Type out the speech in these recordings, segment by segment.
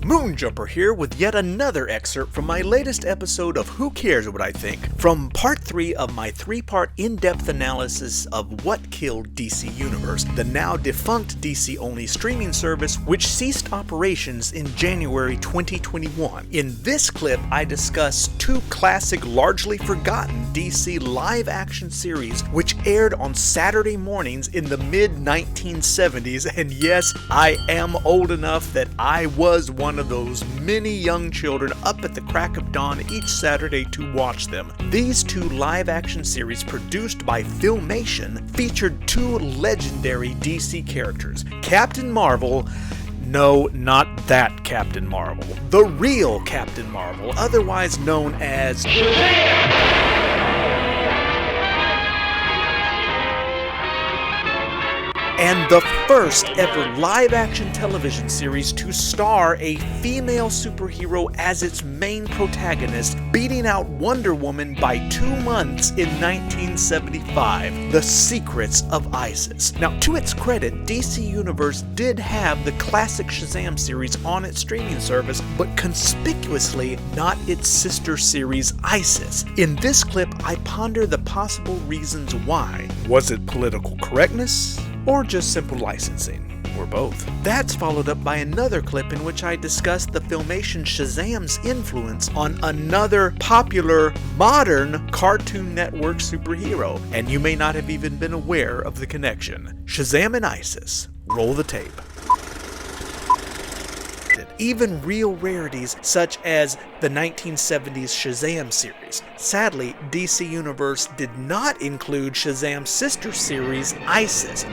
Moonjumper here with yet another excerpt from my latest episode of Who Cares What I Think, from part 3 of my 3-part in-depth analysis of What Killed DC Universe, the now defunct DC-only streaming service which ceased operations in January 2021. In this clip, I discuss two classic, largely forgotten DC live-action series which aired on Saturday mornings in the mid-1970s, and yes, I am old enough that I was one of those many young children up at the crack of dawn each Saturday to watch them. These two live-action series produced by Filmation featured two legendary DC characters, Captain Marvel. No, not that Captain Marvel. The real Captain Marvel, otherwise known as Shazam! And the first ever live-action television series to star a female superhero as its main protagonist, beating out Wonder Woman by 2 months in 1975, The Secrets of Isis. Now, to its credit, DC Universe did have the classic Shazam series on its streaming service, but conspicuously not its sister series Isis. In this clip, I ponder the possible reasons why. Was it political correctness? Or just simple licensing, or both. That's followed up by another clip in which I discuss the Filmation Shazam's influence on another popular, modern Cartoon Network superhero, and you may not have even been aware of the connection. Shazam and Isis. Roll the tape. Even real rarities such as the 1970s Shazam series. Sadly, DC Universe did not include Shazam's sister series, Isis.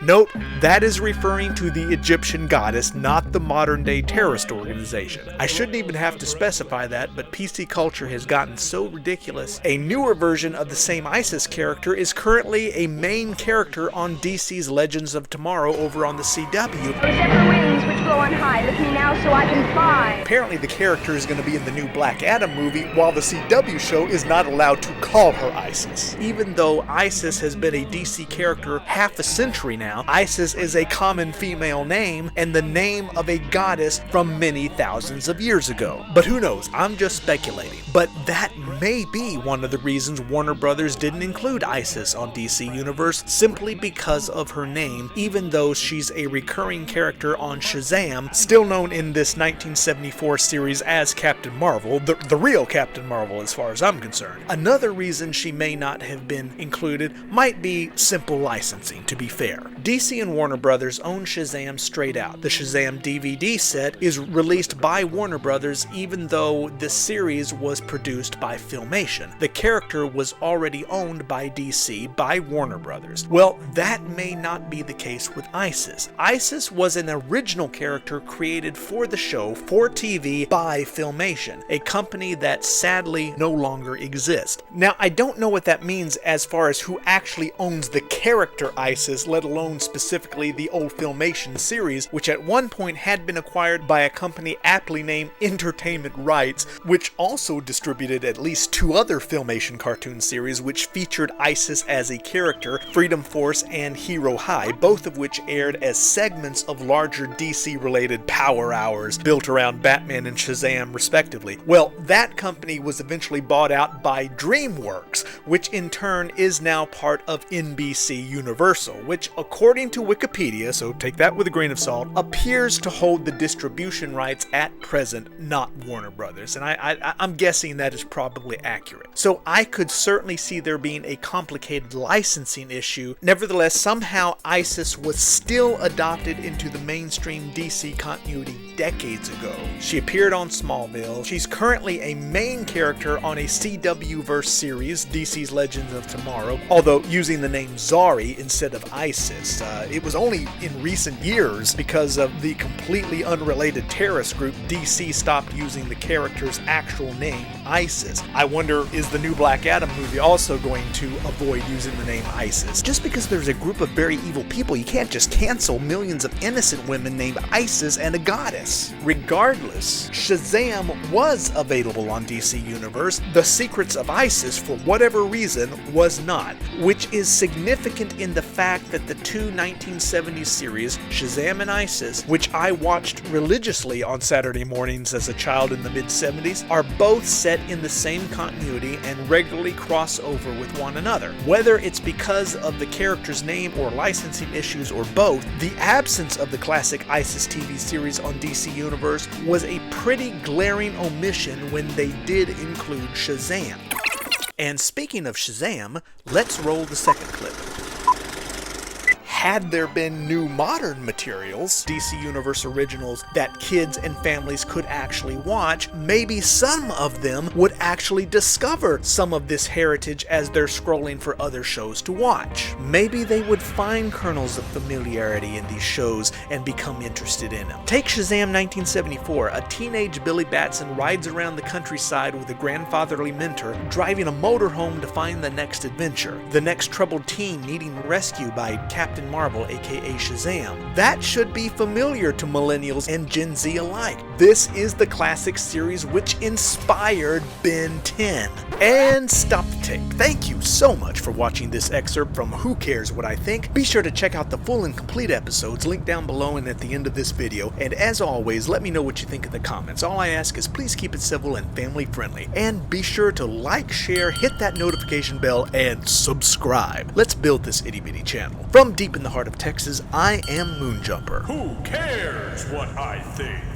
Note, that is referring to the Egyptian goddess, not the modern-day terrorist organization. I shouldn't even have to specify that, but PC culture has gotten so ridiculous. A newer version of the same Isis character is currently a main character on DC's Legends of Tomorrow over on the CW. Wings which go on high, lift me now so I can fly. Apparently the character is going to be in the new Black Adam movie, while the CW show is not allowed to call her Isis. Even though Isis has been a DC character half a century now, Isis is a common female name and the name of a goddess from many thousands of years ago. But who knows, I'm just speculating. But that may be one of the reasons Warner Brothers didn't include Isis on DC Universe, simply because of her name, even though she's a recurring character on Shazam, still known in this 1974 series as Captain Marvel, the real Captain Marvel as far as I'm concerned. Another reason she may not have been included might be simple licensing, to be fair. DC and Warner Brothers own Shazam straight out. The Shazam DVD set is released by Warner Brothers even though the series was produced by Filmation. The character was already owned by DC by Warner Brothers. Well, that may not be the case with Isis. Isis was an original character created for the show for TV by Filmation, a company that sadly no longer exists. Now, I don't know what that means as far as who actually owns the character Isis, let alone specifically the old Filmation series, which at one point had been acquired by a company aptly named Entertainment Rights, which also distributed at least 2 other Filmation cartoon series which featured Isis as a character, Freedom Force and Hero High, both of which aired as segments of larger DC-related power hours built around Batman and Shazam respectively. Well, that company was eventually bought out by DreamWorks, which in turn is now part of NBC Universal, which according to Wikipedia, so take that with a grain of salt, appears to hold the distribution rights at present, not Warner Brothers, and I'm guessing that is probably accurate. So I could certainly see there being a complicated licensing issue. Nevertheless, somehow Isis was still adopted into the mainstream DC continuity decades ago. She appeared on Smallville. She's currently a main character on a CW-verse series, DC's Legends of Tomorrow, although using the name Zari instead of Isis. It was only in recent years, because of the completely unrelated terrorist group, DC stopped using the character's actual name, Isis. I wonder, is the new Black Adam movie also going to avoid using the name Isis? Just because there's a group of very evil people, you can't just cancel millions of innocent women named Isis and a goddess. Regardless, ridiculous. Shazam was available on DC Universe. The Secrets of Isis, for whatever reason, was not, which is significant in the fact that the two 1970s series, Shazam and Isis, which I watched religiously on Saturday mornings as a child in the mid-70s, are both set in the same continuity and regularly cross over with one another. Whether it's because of the character's name or licensing issues or both, the absence of the classic Isis TV series on DC Universe was a pretty glaring omission when they did include Shazam. And speaking of Shazam, let's roll the second clip. Had there been new modern materials, DC Universe originals, that kids and families could actually watch, maybe some of them would actually discover some of this heritage as they're scrolling for other shows to watch. Maybe they would find kernels of familiarity in these shows and become interested in them. Take Shazam 1974. A teenage Billy Batson rides around the countryside with a grandfatherly mentor, driving a motorhome to find the next adventure, the next troubled teen needing rescue by Captain Marvel, aka Shazam. That should be familiar to millennials and Gen Z alike. This is the classic series which inspired Ben 10. And stop the tape. Thank you so much for watching this excerpt from Who Cares What I Think. Be sure to check out the full and complete episodes linked down below and at the end of this video. And as always, let me know what you think in the comments. All I ask is please keep it civil and family friendly. And be sure to like, share, hit that notification bell, and subscribe. Let's build this itty bitty channel. From deep in the heart of Texas, I am Moonjumper. Who cares what I think?